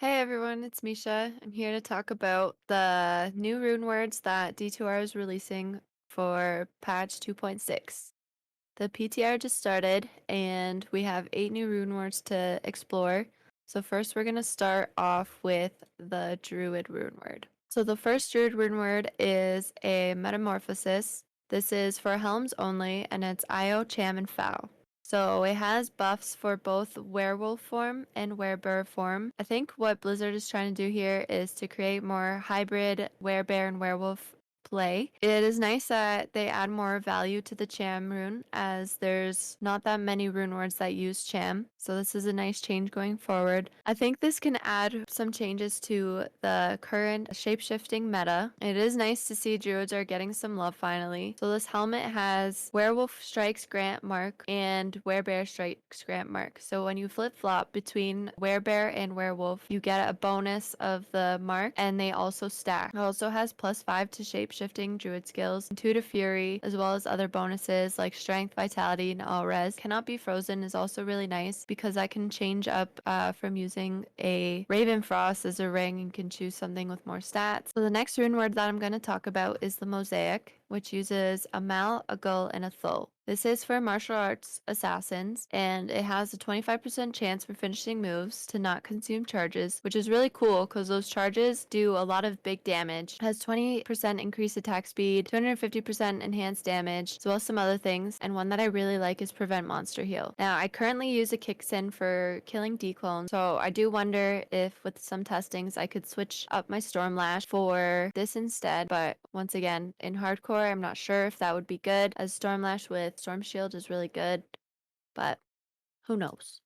Hey everyone, it's Misha. I'm here to talk about the new rune words that D2R is releasing for patch 2.6. The PTR just started and we have 8 new rune words to explore. So first we're going to start off with the Druid rune word. So the first Druid rune word is a metamorphosis. This is for Helms only and it's Io, Cham, and Foul. So it has buffs for both werewolf form and werebear form. I think what Blizzard is trying to do here is to create more hybrid werebear and werewolf play. It is nice that they add more value to the Cham rune as there's not that many rune words that use Cham. So this is a nice change going forward. I think this can add some changes to the current shapeshifting meta. It is nice to see druids are getting some love finally. So this helmet has werewolf strikes grant mark and werebear strikes grant mark. So when you flip flop between werebear and werewolf, you get a bonus of the mark and they also stack. It also has +5 to shapeshifting druid skills, 2 to fury, as well as other bonuses like strength, vitality, and all res. Cannot be frozen is also really nice because I can change up from using a Raven Frost as a ring and can choose something with more stats. So the next rune word that I'm going to talk about is the Mosaic, which uses a Mal, a Gull, and a Thul. This is for martial arts assassins, and it has a 25% chance for finishing moves to not consume charges, which is really cool because those charges do a lot of big damage. It has 20% increased attack speed, 250% enhanced damage, as well as some other things, and one that I really like is prevent monster heal. Now, I currently use a Kicksin for killing D-clones, so I do wonder if with some testings I could switch up my Stormlash for this instead, but once again, in hardcore, I'm not sure if that would be good, as Stormlash with Storm Shield is really good, but who knows?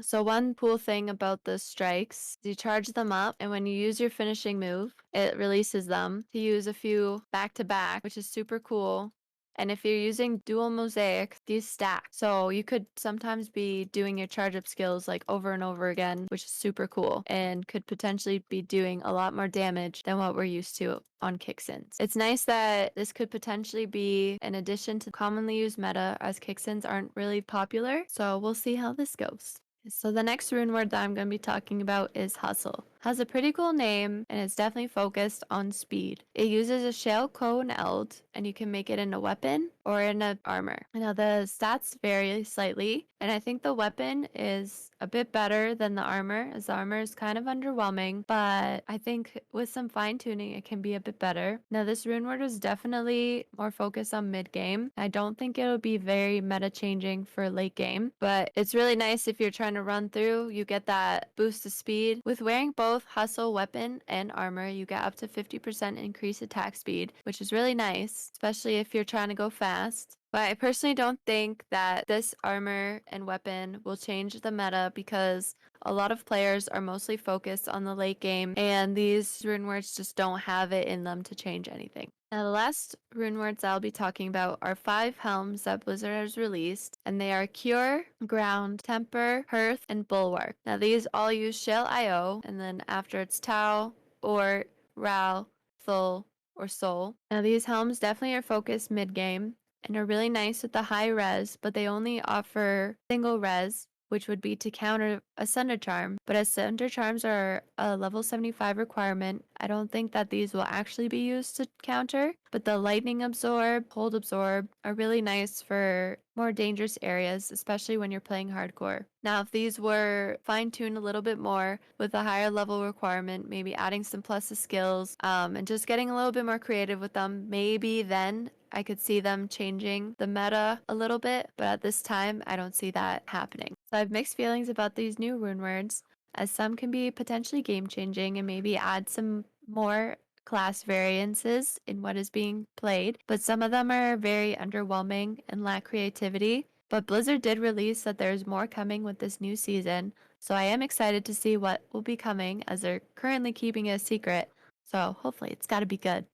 So one cool thing about the strikes, you charge them up, and when you use your finishing move, it releases them to use a few back to back, which is super cool. And if you're using dual mosaic, these stack. So you could sometimes be doing your charge up skills like over and over again, which is super cool and could potentially be doing a lot more damage than what we're used to on Kicksins. It's nice that this could potentially be an addition to commonly used meta as Kicksins aren't really popular. So we'll see how this goes. So the next rune word that I'm going to be talking about is Hustle. Has a pretty cool name and it's definitely focused on speed. It uses a shell, cone, eld, and you can make it in a weapon or in a armor. Now the stats vary slightly, and I think the weapon is a bit better than the armor, as the armor is kind of underwhelming, but I think with some fine tuning it can be a bit better. Now this rune word is definitely more focused on mid game. I don't think it'll be very meta changing for late game, but it's really nice if you're trying to run through, you get that boost of speed. With wearing both hustle weapon and armor, you get up to 50% increased attack speed, which is really nice, especially if you're trying to go fast. But I personally don't think that this armor and weapon will change the meta because a lot of players are mostly focused on the late game, and these rune words just don't have it in them to change anything. Now, the last rune words I'll be talking about are 5 helms that Blizzard has released, and they are Cure, Ground, Temper, Hearth, and Bulwark. Now, these all use Shell IO, and then after it's Tau, or Ral, Thul, or Soul. Now, these helms definitely are focused mid game and are really nice with the high res, but they only offer single res, which would be to counter a Sunder Charm. But as Sunder Charms are a level 75 requirement, I don't think that these will actually be used to counter. But the Lightning Absorb, Hold Absorb are really nice for more dangerous areas, especially when you're playing hardcore. Now, if these were fine-tuned a little bit more with a higher level requirement, maybe adding some pluses skills, and just getting a little bit more creative with them, maybe then I could see them changing the meta a little bit, but at this time, I don't see that happening. So I have mixed feelings about these new rune words, as some can be potentially game-changing and maybe add some more class variances in what is being played, but some of them are very underwhelming and lack creativity. But Blizzard did release that there's more coming with this new season, so I am excited to see what will be coming as they're currently keeping it a secret. So hopefully it's got to be good.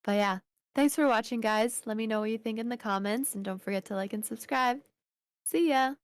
But yeah, thanks for watching, guys. Let me know what you think in the comments, and don't forget to like and subscribe. See ya!